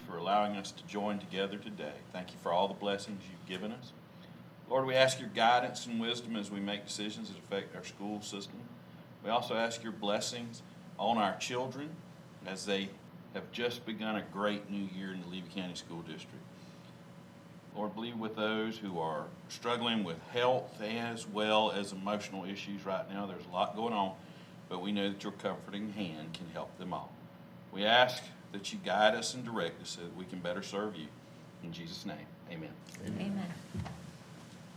for allowing us to join together today. Thank you for all the blessings you've given us. Lord, we ask your guidance and wisdom as we make decisions that affect our school system. We also ask your blessings on our children as they have just begun a great new year in the Levy County School District. Lord, be with those who are struggling with health as well as emotional issues right now. There's a lot going on, but we know that your comforting hand can help them all. We ask that you guide us and direct us so that we can better serve you. In Jesus' name, amen. Amen.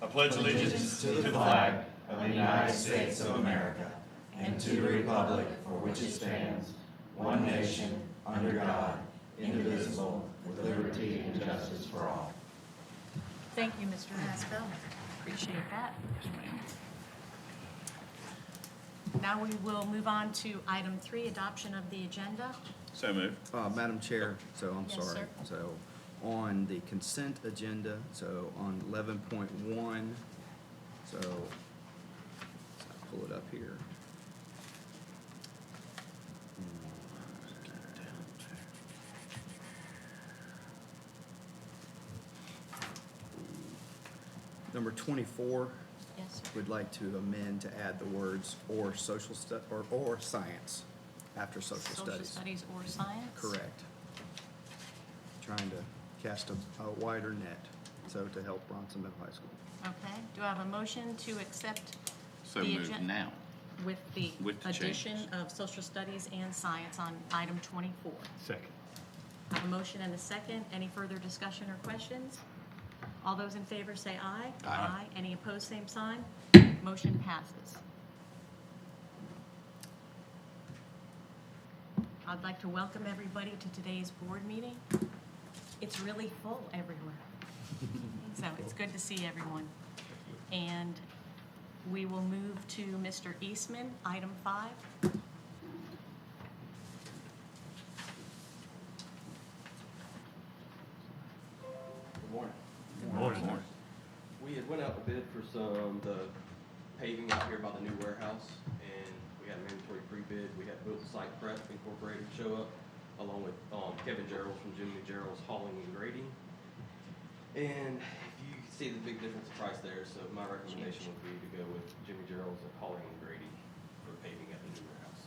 I pledge allegiance to the flag of the United States of America and to the republic for which it stands, one nation, under God, indivisible, with liberty and justice for all. Thank you, Mr. Haspel. Appreciate that. Yes, ma'am. Now we will move on to item 3, adoption of the agenda. So moved. Madam Chair, I'm Yes, sorry. sir. So on the consent agenda, so on 11.1, so I'll pull it up here. Number 24, Yes, sir. we'd like to amend to add the words or or science after social Social studies. studies or science? Correct. Trying to cast a wider net, so to help Bronson Middle High School. Okay. Do I have a motion to accept So the moved agen- now. with the With the addition changes. of social studies and science on item 24? Second. I have a motion and a second. Any further discussion or questions? All those in favor say aye. Aye. Any opposed, same sign. Motion passes. I'd like to welcome everybody to today's board meeting. It's really full everywhere. So it's good to see everyone. And we will move to Mr. Eastman, item 5. Good morning. Morning. We had went out to bid for the paving out here by the new warehouse, and we had a mandatory pre-bid. We had Built Site Prep Incorporated show up, along with Kevin Gerald from Jimmy Gerald's Hauling and Grading. And if you see the big difference in price there, so my recommendation would be to go with Jimmy Gerald's at Hauling and Grading for paving at the new warehouse.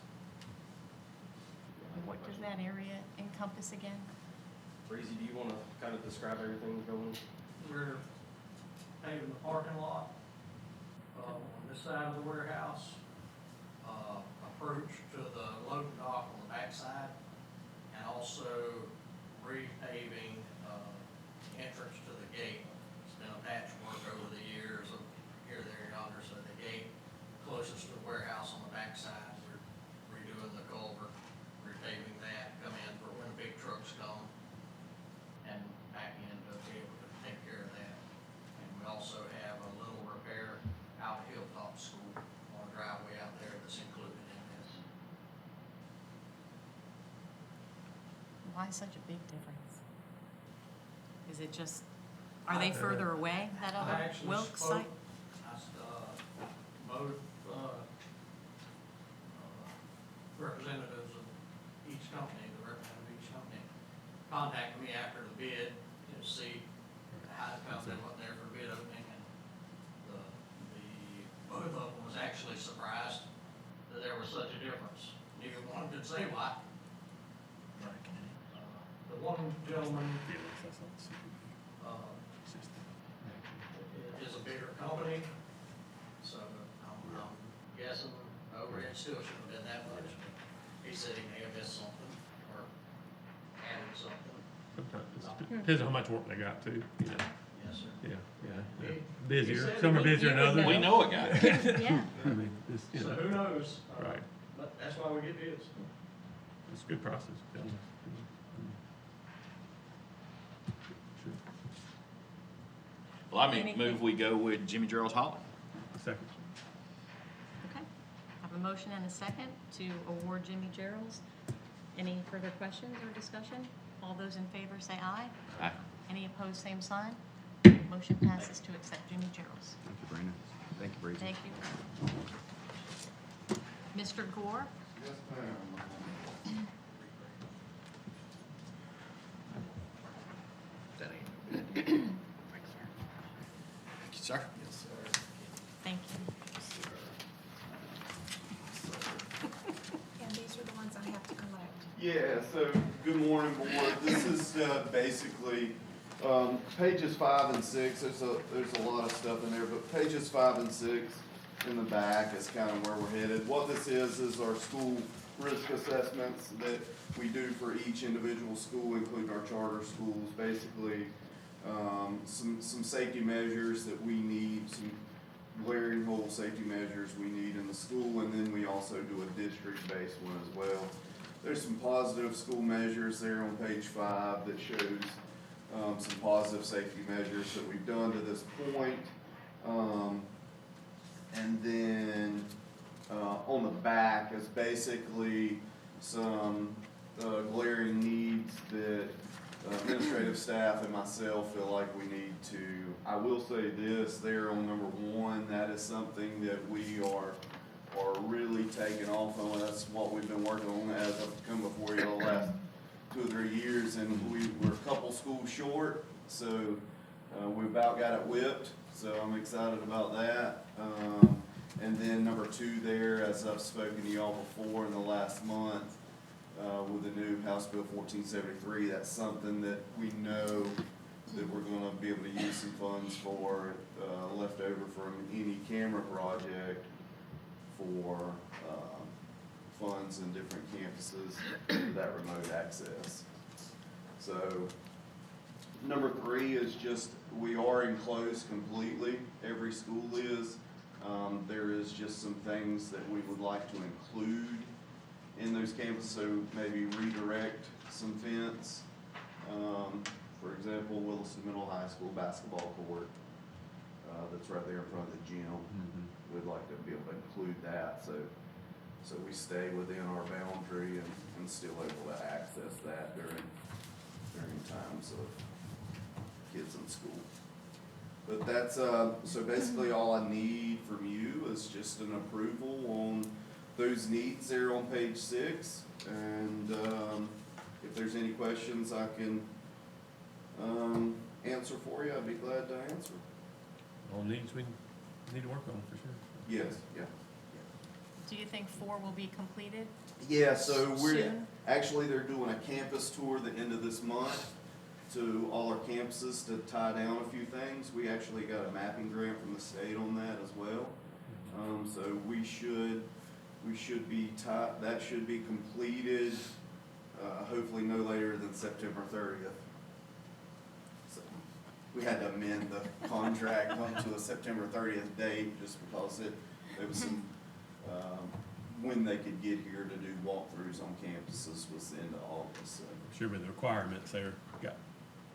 What does that area encompass again? Breezy, do you want to kind of describe everything going? We're paving the parking lot, on this side of the warehouse, approach to the loading dock on the backside, and also repaving, entrance to the gate. It's been a patchwork over the years of here, there, yonder, so the gate closest to the warehouse on the backside, we're redoing the culvert, repaving that, come in for when the big trucks come, and back in to be able to take care of that. And we also have a little repair out at Hilltop School on a driveway out there that's included in this. Why such a big difference? Is it just, are they further away, that I other actually Wilkes spoke- site? Both representatives of each company, the representative of each company, contacted me after the bid to see how it felt, they wasn't there for bid opening, and both of them was actually surprised that there was such a difference. Neither one could say why. The one gentleman is a bigger company, so I'm guessing overhead still shouldn't have been that much. He said he may have missed something or added something. Sometimes it depends on how much work they got too, you know. Yes, sir. Yeah, yeah. He Busier, said some are he busier than would others. We know a guy. Yeah. I mean, it's, you So know, who knows? Right. But that's why we get bids. it's a good process. Yeah. Sure. Well, I move we go with Jimmy Gerald's Hauling. Second. Okay. I have a motion and a second to award Jimmy Gerald's. Any further questions or discussion? All those in favor say aye. Aye. Any opposed, same sign. Motion passes to accept Jimmy Gerald's. Thank you, Brandon. Thank you, Breezy. Thank you. Mr. Gore? Yes, ma'am. Thank you. And these are the ones I have to collect. Yeah, so, good morning, board. This is basically, pages 5 and 6, there's a lot of stuff in there, but pages 5 and 6 in the back is kind of where we're headed. What this is our school risk assessments that we do for each individual school, including our charter schools. Basically, some safety measures that we need, some glaring hole safety measures we need in the school, and then we also do a district-based one as well. There's some positive school measures there on page 5 that shows some positive safety measures that we've done to this point. And then on the back is basically some glaring needs that administrative staff and myself feel like we need to. I will say this, there on number 1, that is something that we are really taking off on. That's what we've been working on as I've come before you the last 2 or 3 years, and we're a couple schools short, so we about got it whipped, so I'm excited about that. And then number 2 there, as I've spoken to y'all before in the last month, with the new House Bill 1473, that's something that we know that we're gonna be able to use some funds for, left over from any camera project for, funds in different campuses for that remote access. So, number 3 is just, we are enclosed completely, every school is. There is just some things that we would like to include in those campuses, so maybe redirect some fence. For example, Williston Middle High School basketball court, that's right there in front of the gym. We'd like to be able to include that, so we stay within our boundary and still able to access that during times of kids in school. But that's, so basically all I need from you is just an approval on those needs there on page 6. And, if there's any questions I can, answer for you, I'd be glad to answer. All needs we need to work on, for sure. Yes, yeah. Do you think 4 will be completed? Yeah, so we're, Soon? actually, they're doing a campus tour the end of this month to all our campuses to tie down a few things. We actually got a mapping grant from the state on that as well. So we should be that should be completed, hopefully no later than September 30th. So we had to amend the contract to a September 30th date just because there was some, when they could get here to do walkthroughs on campuses was the end of August, so. Sure, but the requirements there got,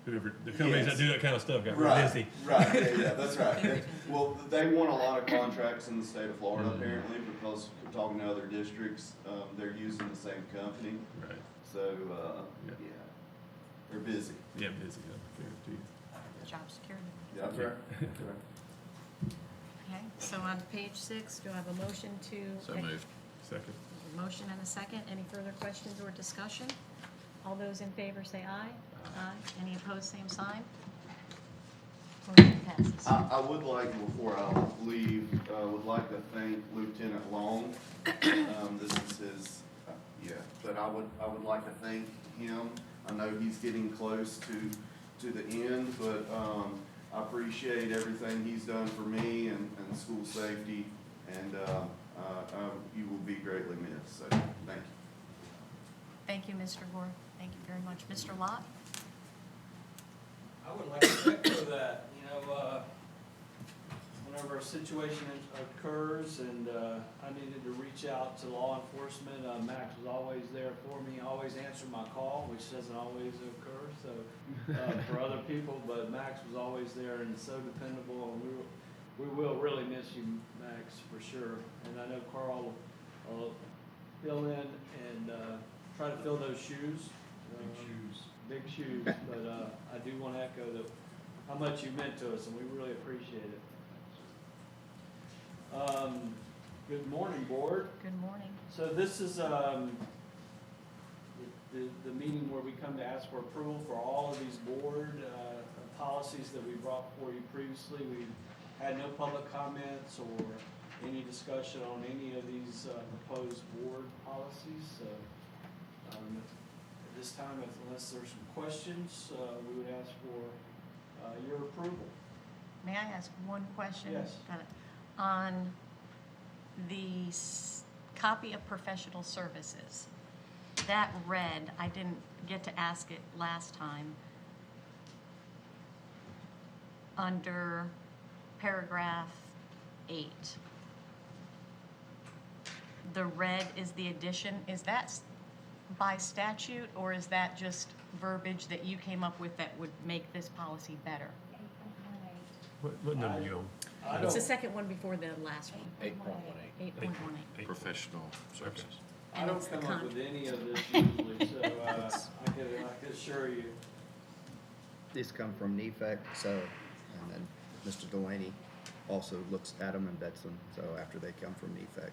whoever, the companies that Yes. do that kind of stuff got real Right, busy. right, yeah, that's right. Well, they won a lot of contracts in the state of Florida apparently, because we're talking to other districts, they're using the same company, Right, so, Yeah. yeah, they're busy. yeah, busy, I guarantee Job security. That's right. That's right. Okay, so on page 6, do I have a motion to? So moved. you. Second. A motion and a second. Any further questions or discussion? All those in favor say aye. Aye. Any opposed, same sign. Motion passes. I would like, before I leave, would like to thank Lieutenant Long. This is his, but I would like to thank him. I know he's getting close to the end, but, I appreciate everything he's done for me and school safety, and, you will be greatly missed, so, thank you. Thank you, Mr. Gore. Thank you very much. Mr. Lott? I would like to echo that, whenever a situation occurs and I needed to reach out to law enforcement, Max was always there for me, always answered my call, which doesn't always occur, so, for other people, but Max was always there and so dependable, and we will really miss you, Max, for sure. And I know Carl will fill in and try to fill those shoes. Big shoes, but I do want to echo how much you meant to us, and we really appreciate it. Good morning, board. Good morning. So this is the meeting where we come to ask for approval for all of these board policies that we brought for you previously. We had no public comments or any discussion on any of these proposed board policies. So at this time, unless there's some questions, we would ask for your approval. May I ask one question? Yes. On the copy of professional services, that read, I didn't get to ask it last time, under paragraph 8. The red is the addition. Is that by statute, or is that just verbiage that you came up with that would make this policy better? What number you on? I It's the don't, second one before the last one. 8.18. 8.18. Professional services. I And don't it's the come up con- with any of this usually, so I can assure you. These come from NEFAC, so, and then Mr. Delaney also looks at them and vets them, so after they come from NEFAC.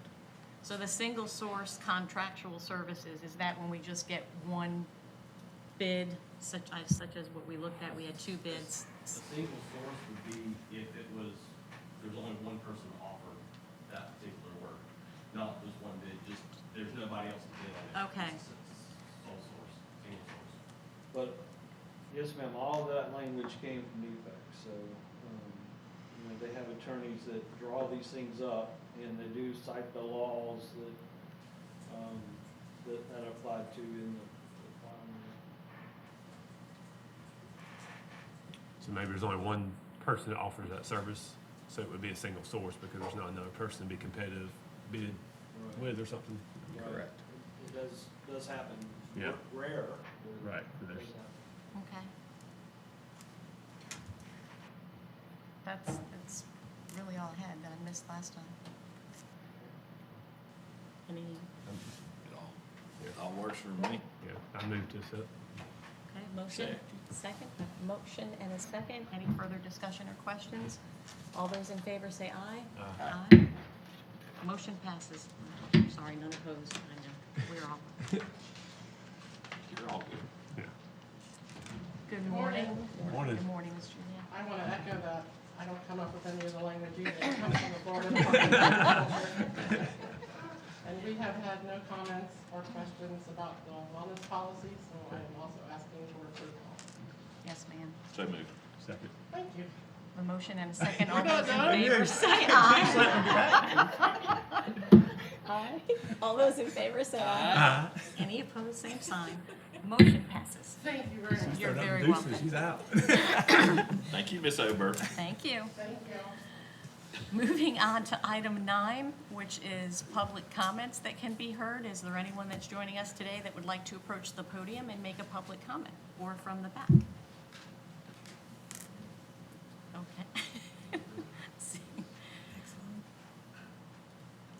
So the single source contractual services, is that when we just get one bid, such as what we looked at, we had 2 bids? A single source would be if it was, there's only one person to offer that particular work, not just one bid, just, there's nobody else to bid on it. Okay. It's sole source, single source. But, yes, ma'am, all that language came from NEFAC, so, you know, they have attorneys that draw these things up, and they do cite the laws that apply to in the So maybe there's only one person that offers that service, so it would be a single source because there's not another person to be competitive bid with or something. Right. Correct. It does happen. Yeah. Rare. but Right, it there's- does happen. Okay. That's really all I had that I missed last time. Any, It all works for me. Yeah, I moved to set. okay, motion, second, a motion and a second. Any further discussion or questions? All those in favor say aye. Aye. Motion passes. Sorry, none opposed. I know, we're all. You're all good. Yeah. Good morning. Morning. Good morning, Ms. Julia. I want to echo that. I don't come up with any of the language either. It comes from the Florida Department of Agriculture. And we have had no comments or questions about the wellness policy, so I am also asking for approval. Yes, ma'am. So moved. Second. Thank you. A motion and a second. All You're not those in done? favor say aye. Aye. All those in favor say aye. Any opposed, same sign. Motion passes. Thank you very much. You're Start up very Deuces, welcome. She's out. Thank you, Miss Ober. Thank you. Thank you. Moving on to item 9, which is public comments that can be heard. Is there anyone that's joining us today that would like to approach the podium and make a public comment, or from the back? Okay. See.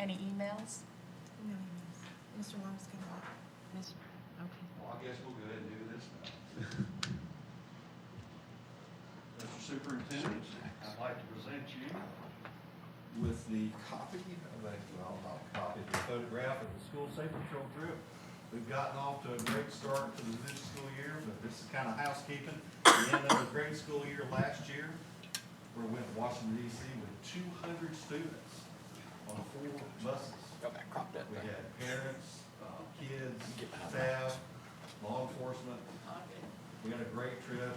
Any emails? No emails. Mr. Long's gonna walk. Miss, okay. Well, I guess we'll go ahead and do this now. Mr. Superintendent, I'd like to present you with the copy of not a copy, the photograph of the school safe patrol trip. We've gotten off to a great start to the new school year, but this is kind of housekeeping. The end of the grade school year last year, we went to Washington DC with 200 students on 4 buses. We had parents, kids, staff, law enforcement. We had a great trip,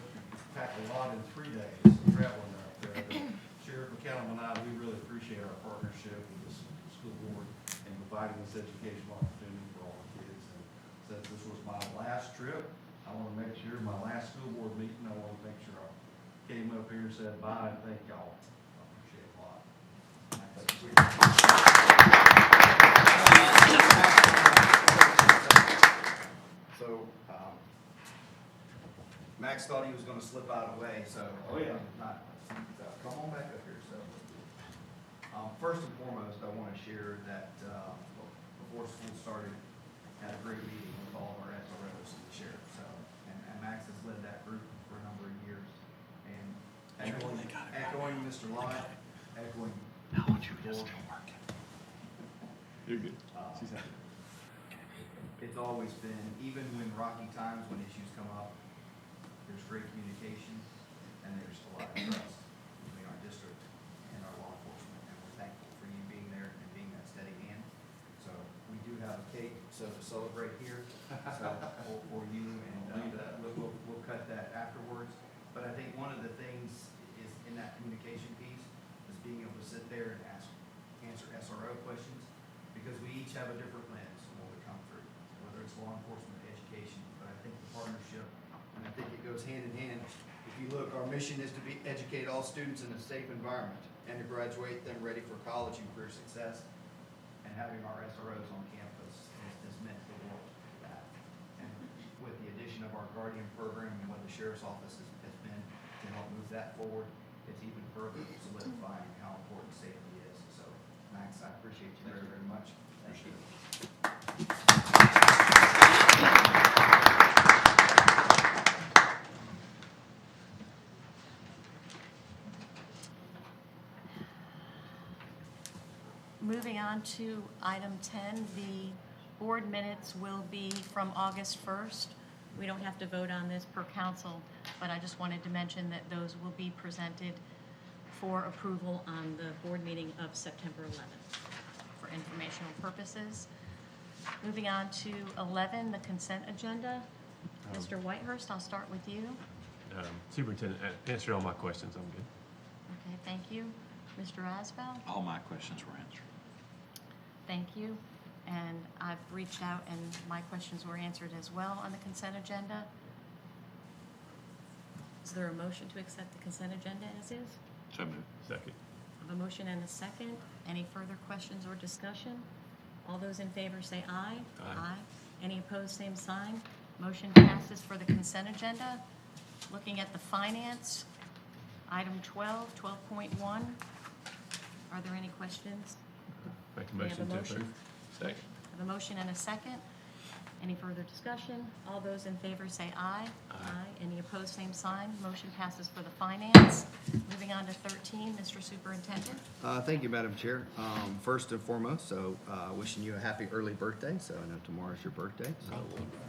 packed a lot in 3 days traveling up there. But Sheriff McCallum and I, we really appreciate our partnership with the school board in providing this educational opportunity for all the kids. And since this was my last trip, I want to make sure, my last school board meeting, I want to make sure I came up here and said bye and thank y'all. I appreciate it a lot. So, Max thought he was gonna slip out of the way, so. Oh, yeah. Come on back up here, so. First and foremost, I wanna share that, before school started, had a great meeting with all of our SROs and the sheriff, so. And Max has led that group for a number of years. And echoing Mr. Lyon, echoing. How would you just working? You're good. She's out. It's always been, even when rocky times, when issues come up, there's great communication and there's a lot of trust between our district and a cake, so to celebrate here, so for you, and we'll cut that afterwards. But I think one of the things is in that communication piece is being able to sit there and answer SRO questions, because we each have a different lens when we come through, whether it's law enforcement, education. But I think the partnership, and I think it goes hand in hand. If you look, our mission is to educate all students in a safe environment and to graduate them ready for college and career success. And having our SROs on campus has meant the world for that. And with the addition of our Guardian program and what the Sheriff's Office has been to help move that forward, it's even further solidifying how important safety is. So, Max, I appreciate you very, very much. Thank you. Moving on to item 10, the board minutes will be from August 1st. We don't have to vote on this per council, but I just wanted to mention that those will be presented for approval on the board meeting of September 11th for informational purposes. Moving on to 11, the consent agenda. Mr. Whitehurst, I'll start with you. Superintendent answered all my questions. I'm good. Okay, thank you. Mr. Asbell? All my questions were answered. Thank you. And I've reached out and my questions were answered as well on the consent agenda. Is there a motion to accept the consent agenda as is? So moved. Second. I have a motion and a second. Any further questions or discussion? All those in favor say aye. Aye. Any opposed, same sign. Motion passes for the consent agenda. Looking at the finance, item 12, 12.1. Are there any questions? Make a We have a motion to motion. approve. Second. I have a motion and a second. Any further discussion? All those in favor say aye. Aye. Any opposed, same sign. Motion passes for the finance. Moving on to 13, Mr. Superintendent. Thank you, Madam Chair. First and foremost, wishing you a happy early birthday. So I know tomorrow's your birthday, so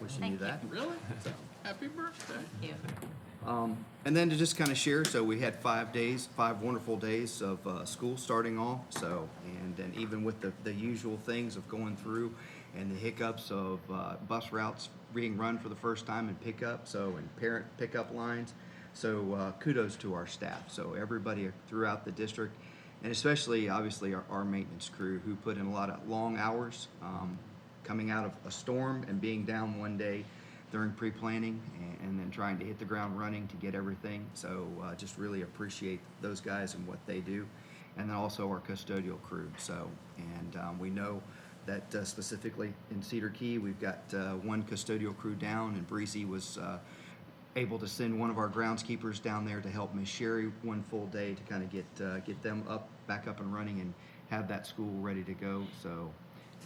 wishing Thank you that. Really? So, Happy birthday. Thank you. And then to just kind of share, so we had 5 days, 5 wonderful days of school starting off. So, and then even with the usual things of going through and the hiccups of bus routes being run for the first time and pickup, so and parent pickup lines. So kudos to our staff. So everybody throughout the district, and especially obviously our maintenance crew who put in a lot of long hours coming out of a storm and being down one day during pre-planning and then trying to hit the ground running to get everything. So just really appreciate those guys and what they do. And then also our custodial crew. So, and we know that specifically in Cedar Key, we've got one custodial crew down, and Breezy was able to send one of our groundskeepers down there to help Miss Sherry one full day to kind of get them back up and running and have that school ready to go. So,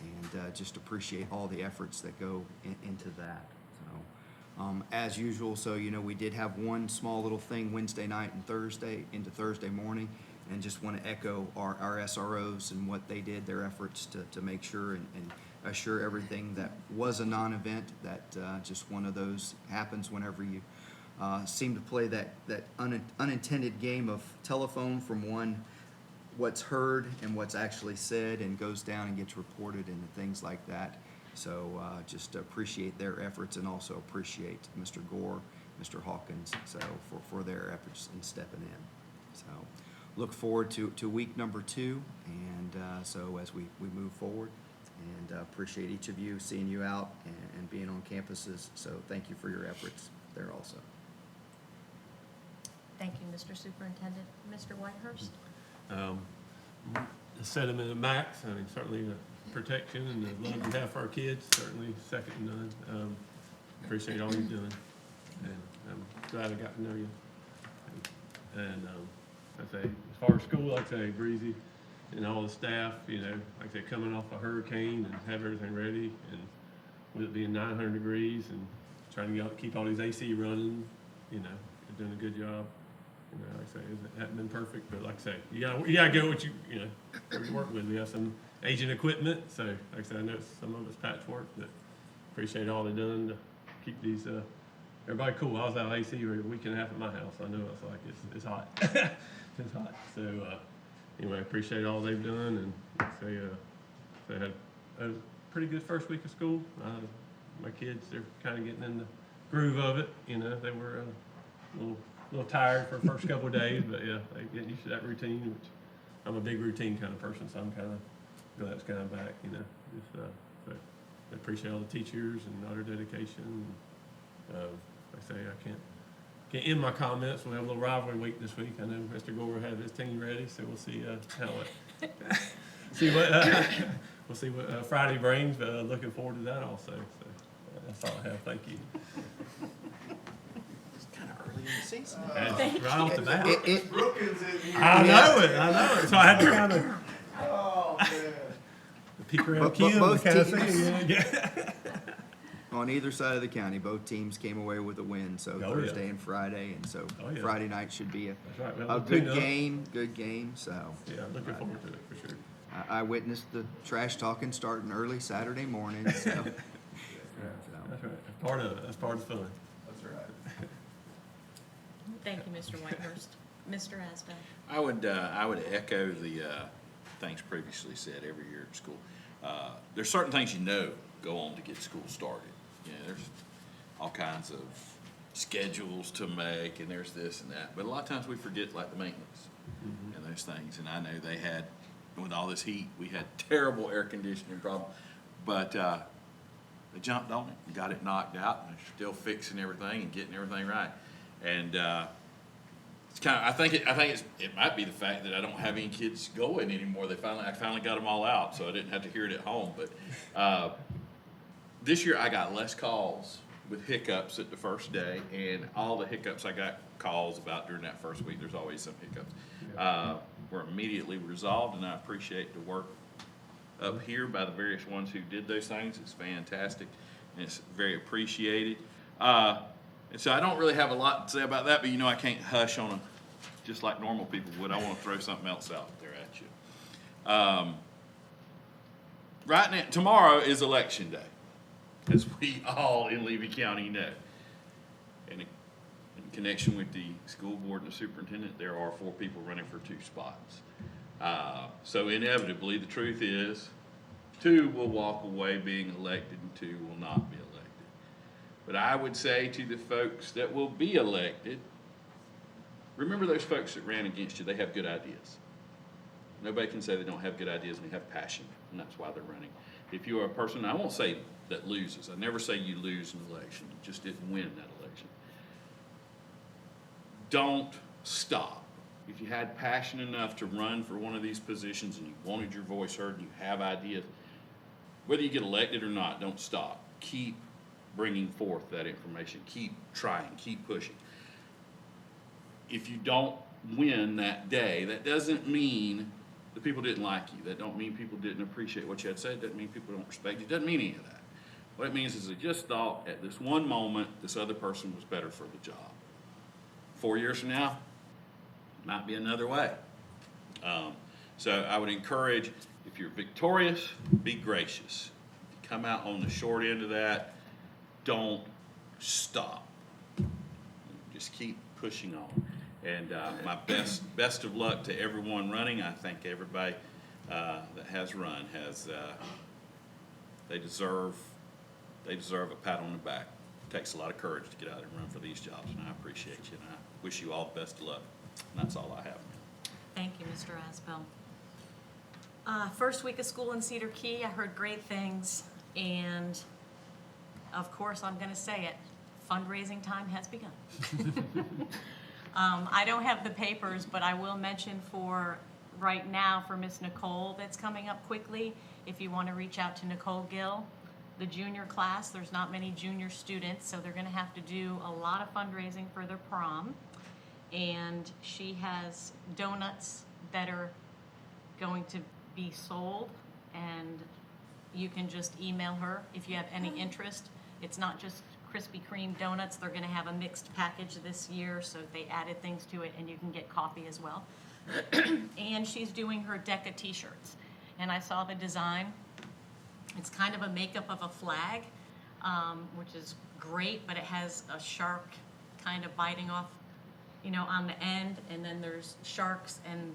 and just appreciate all the efforts that go into that. So, as usual, so we did have one small little thing Wednesday night and Thursday into Thursday morning. And just want to echo our SROs and what they did, their efforts to make sure and assure everything that was a non-event, that just one of those happens whenever you seem to play that unintended game of telephone from what's heard and what's actually said and goes down and gets reported and things like that. So just appreciate their efforts and also appreciate Mr. Gore, Mr. Hawkins, so for their efforts in stepping in. So look forward to week number 2, and so as we move forward, and appreciate each of you, seeing you out and being on campuses. So thank you for your efforts there also. Thank you, Mr. Superintendent. Mr. Whitehurst? The sentiment of Max, I mean, certainly the protection and the love you have for our kids, certainly second to none. Appreciate all you're doing, and I'm glad I got to know you. And I say, as far as school, like I say, Breezy and all the staff, like I say, coming off a hurricane and have everything ready, and with it being 900 degrees and trying to keep all these AC running, you're doing a good job. Like I say, it hasn't been perfect, but like I say, you gotta go what you work with. We have some aging equipment, so like I said, I know some of it's patchwork, but appreciate all they've done to keep these everybody cool. I was out of AC for a week and a half at my house. I know it's like it's hot. It's hot. So anyway, appreciate all they've done, and like I say, they had pretty good first week of school. My kids, they're kind of getting in the groove of it. You know, they were a little tired for the first couple of days, but yeah, they're getting used to that routine, which I'm a big routine kind of person, so I'm kind of glad it's kind of back, you know. Just, but I appreciate all the teachers and all their dedication. Like I say, I can't end my comments. We'll have a little rivalry week this week. I know Mr. Gore has his team ready, so we'll see how it we'll see what Friday brings. Looking forward to that also. So that's all I have. Thank you. It's kind of early in the season. That's right off the bat. Brookins in here. I know it. So I had to kind of Oh, man. peek around But Kim both and kind of teams- see. Yeah. On either side of the county, both teams came away with a win, so Oh, yeah. Thursday and Friday, and so Oh, yeah. Friday night should be That's right. a Well, good tune-up. game, so. Yeah, looking forward to it for sure. I witnessed the trash talking starting early Saturday morning, so. That's right. That's part of it. That's part of the fun. That's right. Thank you, Mr. Whitehurst. Mr. Asbell? I would echo the things previously said every year at school. There's certain things you know go on to get school started. You know, there's all kinds of schedules to make, and there's this and that. But a lot of times we forget, like the maintenance and those things. And I know they had, with all this heat, we had terrible air conditioning problem. But they jumped on it and got it knocked out, and they're still fixing everything and getting everything right. And it's kind of, it might be the fact that I don't have any kids going anymore. I finally got them all out, so I didn't have to hear it at home. But this year I got less calls with hiccups at the first day, and all the hiccups I got calls about during that first week, there's always some hiccups, were immediately resolved, and I appreciate the work up here by the various ones who did those things. It's fantastic, and it's very appreciated. And so I don't really have a lot to say about that, but you know I can't hush on just like normal people would. I want to throw something else out there at you. Right now, tomorrow is election day, as we all in Levy County know. And in connection with the school board and the superintendent, there are 4 people running for 2 spots. So inevitably, the truth is, 2 will walk away being elected and 2 will not be elected. But I would say to the folks that will be elected, remember those folks that ran against you, they have good ideas. Nobody can say they don't have good ideas, and they have passion, and that's why they're running. If you are a person, I won't say that loses. I never say you lose an election. You just didn't win that election. Don't stop. If you had passion enough to run for one of these positions and you wanted your voice heard and you have ideas, whether you get elected or not, don't stop. Keep bringing forth that information. Keep trying. Keep pushing. If you don't win that day, that doesn't mean the people didn't like you. That don't mean people didn't appreciate what you had said. That doesn't mean people don't respect you. It doesn't mean any of that. What it means is they just thought at this one moment this other person was better for the job. 4 years from now, might be another way. So I would encourage, if you're victorious, be gracious. If you come out on the short end of that, don't stop. Just keep pushing on. And my best of luck to everyone running. I think everybody that has run has they deserve a pat on the back. It takes a lot of courage to get out and run for these jobs, and I appreciate you, and I wish you all the best of luck. And that's all I have. Thank you, Mr. Asbell. First week of school in Cedar Key, I heard great things, and of course, I'm going to say it, fundraising time has begun. I don't have the papers, but I will mention for right now for Miss Nicole that's coming up quickly, if you want to reach out to Nicole Gill. The junior class, there's not many junior students, so they're going to have to do a lot of fundraising for their prom. And she has donuts that are going to be sold, and you can just email her if you have any interest. It's not just Krispy Kreme donuts. They're going to have a mixed package this year, so they added things to it, and you can get coffee as well. And she's doing her DECA t-shirts, and I saw the design. It's kind of a makeup of a flag, which is great, but it has a shark kind of biting off, on the end, and then there's sharks and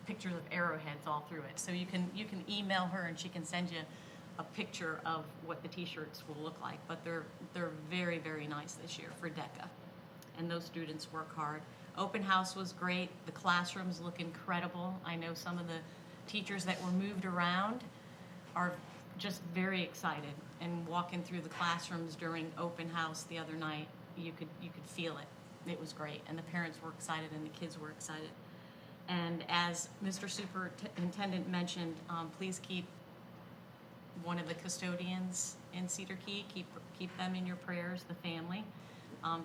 pictures of arrowheads all through it. So you can email her, and she can send you a picture of what the t-shirts will look like, but they're very, very nice this year for DECA. And those students work hard. Open house was great. The classrooms look incredible. I know some of the teachers that were moved around are just very excited. And walking through the classrooms during open house the other night, you could feel it. It was great, and the parents were excited, and the kids were excited. And as Mr. Superintendent mentioned, please keep one of the custodians in Cedar Key, keep them in your prayers, the family,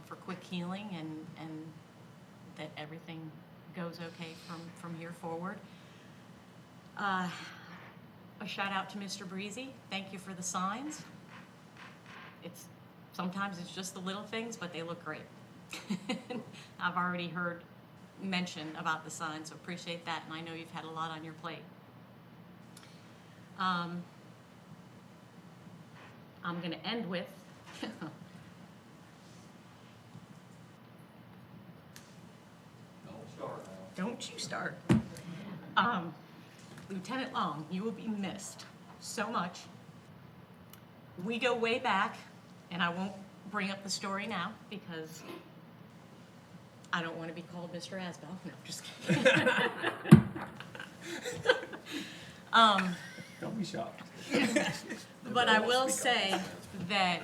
for quick healing and that everything goes okay from here forward. A shout out to Mr. Breezy. Thank you for the signs. Sometimes it's just the little things, but they look great. I've already heard mention about the signs, so appreciate that, and I know you've had a lot on your plate. I'm going to end with Don't you start. Lieutenant Long, you will be missed so much. We go way back, and I won't bring up the story now because I don't want to be called Mr. Asbell. No, just kidding. Don't be shocked. But I will say that,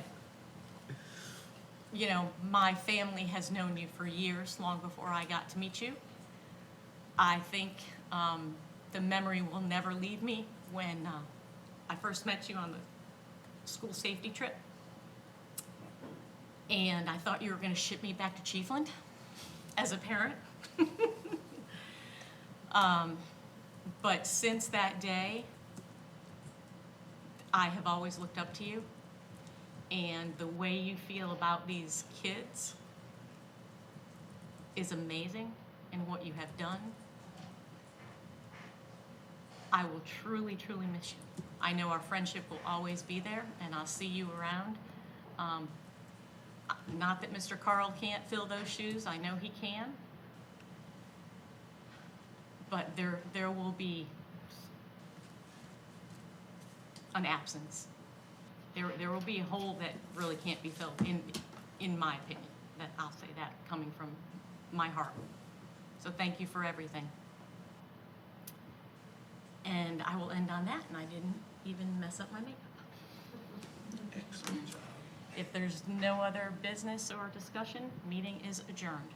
you know, my family has known you for years, long before I got to meet you. I think the memory will never leave me when I first met you on the school safety trip. And I thought you were going to ship me back to Chiefland as a parent. But since that day, I have always looked up to you. And the way you feel about these kids is amazing, and what you have done. I will truly, truly miss you. I know our friendship will always be there, and I'll see you around. Not that Mr. Carl can't fill those shoes. I know he can. But there will be an absence. There will be a hole that really can't be filled, in my opinion. That I'll say that coming from my heart. So thank you for everything. And I will end on that, and I didn't even mess up my makeup. Excellent job. If there's no other business or discussion, meeting is adjourned.